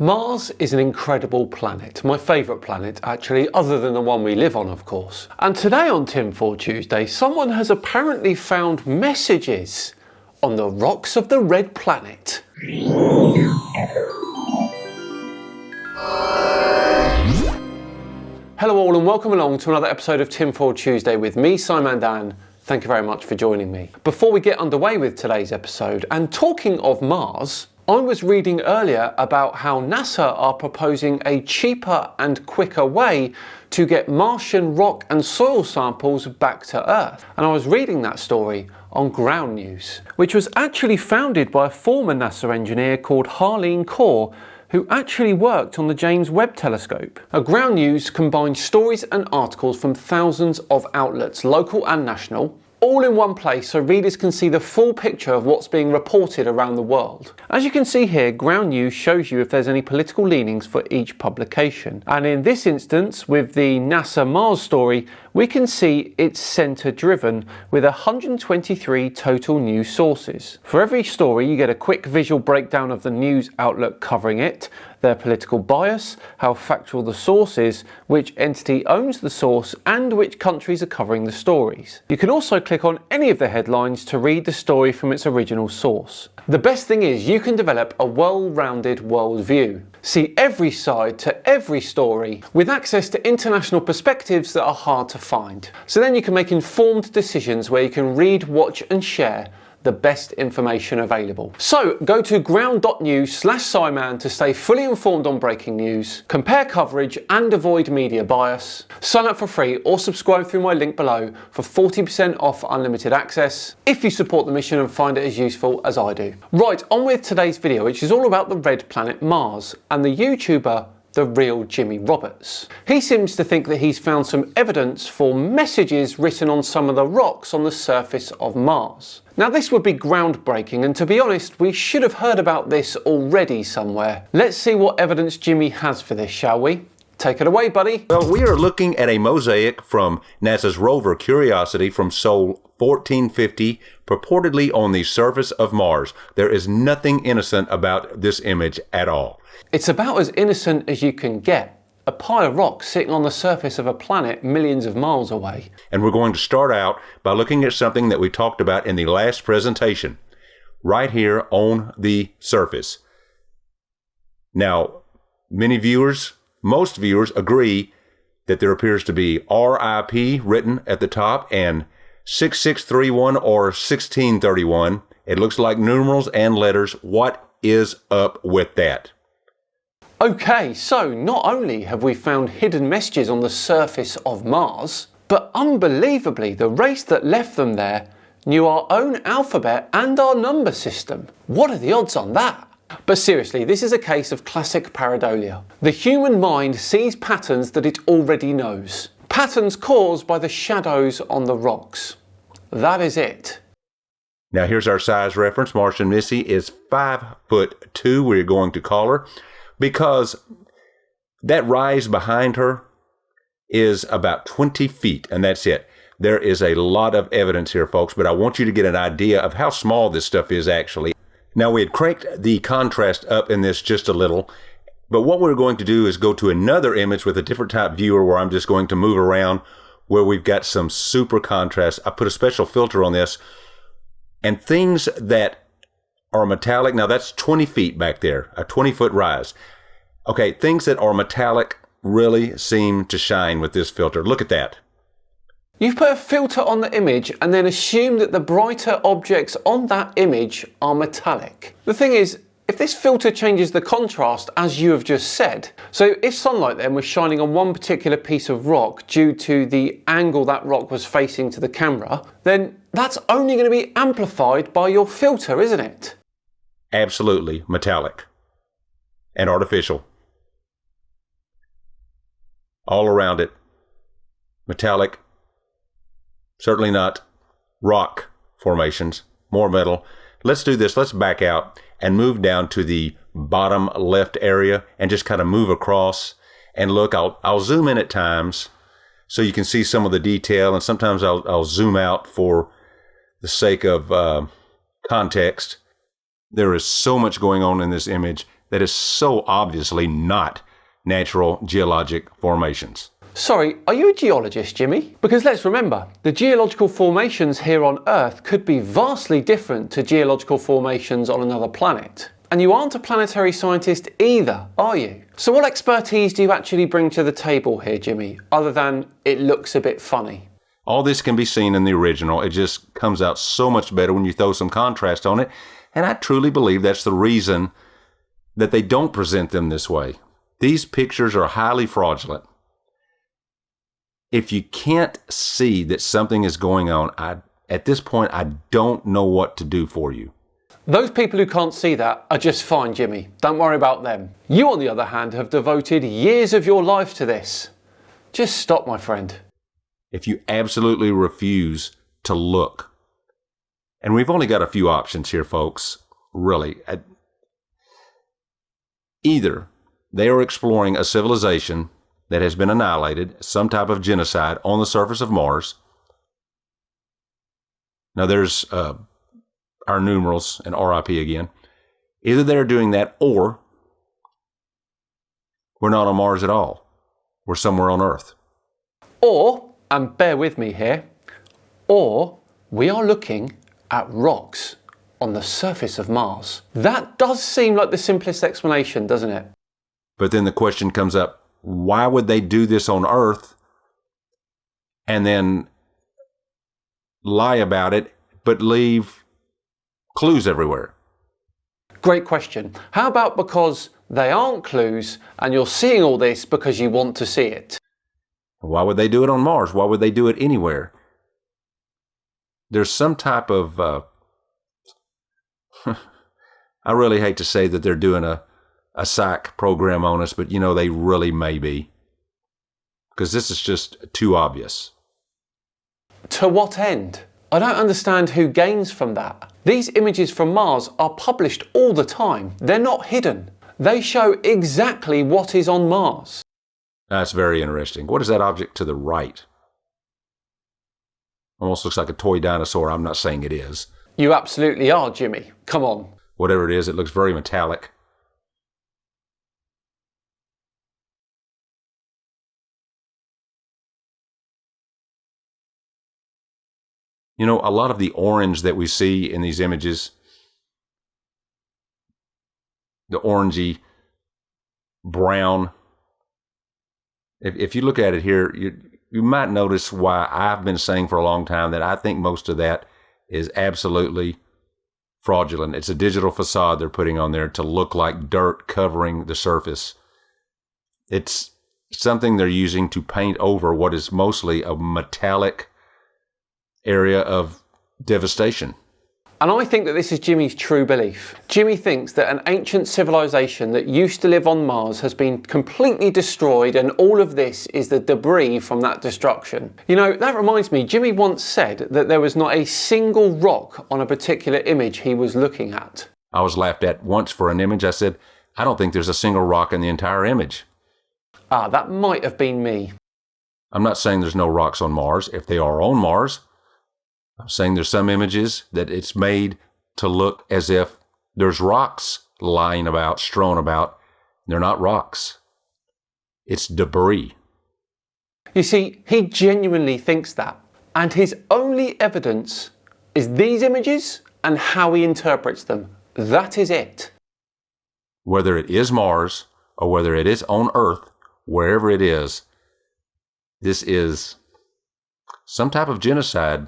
Mars is an incredible planet, my favourite planet actually, other than the one we live on of course. And today on Tinfoil Tuesday, someone has apparently found messages on the rocks of the red planet. Hello all and welcome along to another episode of Tinfoil Tuesday with me, Simon Dan. Thank you very much for joining me. Before we get underway with today's episode, and talking of Mars, I was reading earlier about how NASA are proposing a cheaper and quicker way to get Martian rock and soil samples back to Earth. And I was reading that story on Ground News, which was actually founded by a former NASA engineer called Harleen Kaur, who actually worked on the James Webb Telescope. Ground News combines stories and articles from thousands of outlets, local and national, all in one place so readers can see the full picture of what's being reported around the world. As you can see here, Ground News shows you if there's any political leanings for each publication. And in this instance, with the NASA Mars story, we can see it's centre driven with 123 total news sources. For every story, you get a quick visual breakdown of the news outlet covering it, their political bias, how factual the source is, which entity owns the source, and which countries are covering the stories. You can also click on any of the headlines to read the story from its original source. The best thing is you can develop a well-rounded worldview. See every side to every story with access to international perspectives that are hard to find. So then you can make informed decisions where you can read, watch and share the best information available. So go to ground.news/Simon to stay fully informed on breaking news, compare coverage and avoid media bias. Sign up for free or subscribe through my link below for 40% off unlimited access if you support the mission and find it as useful as I do. Right, on with today's video, which is all about the red planet Mars and the YouTuber The Real Jimmy Roberts. He seems to think that he's found some evidence for messages written on some of the rocks on the surface of Mars. Now this would be groundbreaking, and to be honest, we should have heard about this already somewhere. Let's see what evidence Jimmy has for this, shall we? Take it away, buddy. Well, we are looking at a mosaic from NASA's rover Curiosity from Sol 1450, purportedly on the surface of Mars. There is nothing innocent about this image at all. It's about as innocent as you can get. A pile of rocks sitting on the surface of a planet millions of miles away. And we're going to start out by looking at something that we talked about in the last presentation, right here on the surface. Now, most viewers agree that there appears to be RIP written at the top and 6631 or 1631. It looks like numerals and letters. What is up with that? Okay, so not only have we found hidden messages on the surface of Mars, but unbelievably the race that left them there knew our own alphabet and our number system. What are the odds on that? But seriously, this is a case of classic pareidolia. The human mind sees patterns that it already knows. Patterns caused by the shadows on the rocks. That is it. Now here's our size reference. Martian Missy is 5'2", we're going to call her, because that rise behind her is about 20 feet, and that's it. There is a lot of evidence here, folks, but I want you to get an idea of how small this stuff is actually. Now, we had cranked the contrast up in this just a little, but what we're going to do is go to another image with a different type viewer where I'm just going to move around where we've got some super contrast. I put a special filter on this, and things that are metallic, now that's 20 feet back there, a 20-foot rise. Okay, things that are metallic really seem to shine with this filter. Look at that. You've put a filter on the image and then assumed that the brighter objects on that image are metallic. The thing is, if this filter changes the contrast, as you have just said, so if sunlight then was shining on one particular piece of rock due to the angle that rock was facing to the camera, then that's only going to be amplified by your filter, isn't it? Absolutely metallic and artificial. All around it. Metallic. Certainly not rock formations. More metal. Let's do this. Let's back out and move down to the bottom left area and just kind of move across and look. I'll zoom in at times so you can see some of the detail, and sometimes I'll zoom out for the sake of context. There is so much going on in this image that is so obviously not natural geologic formations. Sorry, are you a geologist, Jimmy? Because let's remember, the geological formations here on Earth could be vastly different to geological formations on another planet. And you aren't a planetary scientist either, are you? So what expertise do you actually bring to the table here, Jimmy, other than it looks a bit funny? All this can be seen in the original. It just comes out so much better when you throw some contrast on it. And I truly believe that's the reason that they don't present them this way. These pictures are highly fraudulent. If you can't see that something is going on, at this point, I don't know what to do for you. Those people who can't see that are just fine, Jimmy. Don't worry about them. You, on the other hand, have devoted years of your life to this. Just stop, my friend. If you absolutely refuse to look, and we've only got a few options here, folks, really. Either they are exploring a civilization that has been annihilated, some type of genocide on the surface of Mars. Now there's our numerals and RIP again. Either they're doing that, or we're not on Mars at all. We're somewhere on Earth. Or, and bear with me here, or we are looking at rocks on the surface of Mars. That does seem like the simplest explanation, doesn't it? But then the question comes up, why would they do this on Earth and then lie about it, but leave clues everywhere? Great question. How about because they aren't clues and you're seeing all this because you want to see it? Why would they do it on Mars? Why would they do it anywhere? There's some type of, I really hate to say that they're doing a psych program on us, but you know, they really may be. Because this is just too obvious. To what end? I don't understand who gains from that. These images from Mars are published all the time. They're not hidden. They show exactly what is on Mars. That's very interesting. What is that object to the right? Almost looks like a toy dinosaur. I'm not saying it is. You absolutely are, Jimmy. Come on. Whatever it is, it looks very metallic. You know, a lot of the orange that we see in these images, the orangey brown, if you look at it here, you might notice why I've been saying for a long time that I think most of that is absolutely fraudulent. It's a digital facade they're putting on there to look like dirt covering the surface. It's something they're using to paint over what is mostly a metallic area of devastation. And I think that this is Jimmy's true belief. Jimmy thinks that an ancient civilization that used to live on Mars has been completely destroyed, and all of this is the debris from that destruction. You know, that reminds me, Jimmy once said that there was not a single rock on a particular image he was looking at. I was laughed at once for an image. I said, I don't think there's a single rock in the entire image. Ah, that might have been me. I'm not saying there's no rocks on Mars. If they are on Mars, I'm saying there's some images that it's made to look as if there's rocks lying about, strewn about. They're not rocks. It's debris. You see, he genuinely thinks that. And his only evidence is these images and how he interprets them. That is it. Whether it is Mars or whether it is on Earth, wherever it is, this is some type of genocide.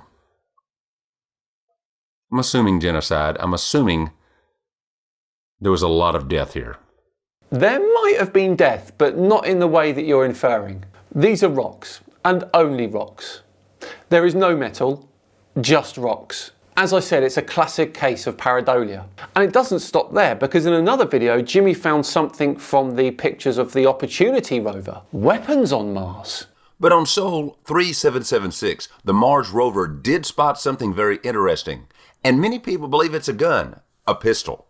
I'm assuming genocide. I'm assuming there was a lot of death here. There might have been death, but not in the way that you're inferring. These are rocks, and only rocks. There is no metal, just rocks. As I said, it's a classic case of pareidolia. And it doesn't stop there, because in another video, Jimmy found something from the pictures of the Opportunity rover. Weapons on Mars. But on Sol 3776, the Mars rover did spot something very interesting. And many people believe it's a gun, a pistol.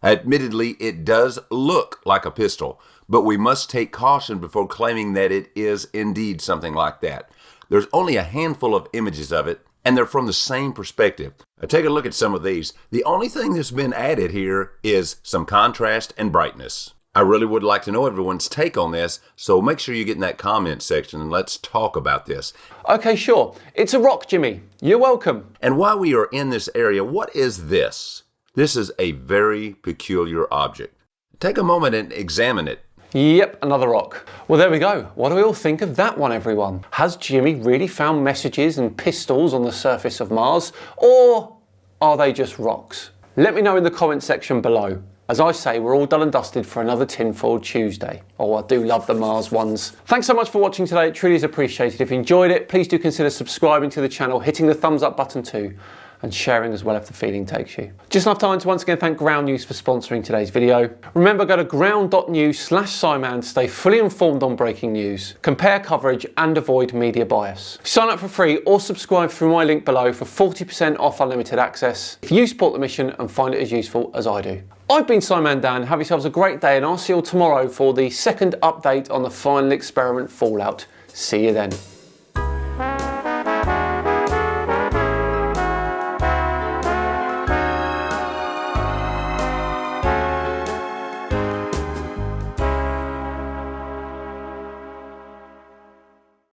Admittedly, it does look like a pistol, but we must take caution before claiming that it is indeed something like that. There's only a handful of images of it, and they're from the same perspective. Now, take a look at some of these. The only thing that's been added here is some contrast and brightness. I really would like to know everyone's take on this, so make sure you get in that comment section and let's talk about this. Okay, sure. It's a rock, Jimmy. You're welcome. And while we are in this area, what is this? This is a very peculiar object. Take a moment and examine it. Yep, another rock. Well, there we go. What do we all think of that one, everyone? Has Jimmy really found messages and pistols on the surface of Mars, or are they just rocks? Let me know in the comment section below. As I say, we're all done and dusted for another Tinfoil Tuesday. Oh, I do love the Mars ones. Thanks so much for watching today. It truly is appreciated. If you enjoyed it, please do consider subscribing to the channel, hitting the thumbs up button too, and sharing as well if the feeling takes you. Just enough time to once again thank Ground News for sponsoring today's video. Remember, go to ground.news/Simon to stay fully informed on breaking news, compare coverage and avoid media bias. Sign up for free or subscribe through my link below for 40% off unlimited access if you support the mission and find it as useful as I do. I've been Simon Dan, have yourselves a great day, and I'll see you all tomorrow for the second update on the final experiment Fallout. See you then.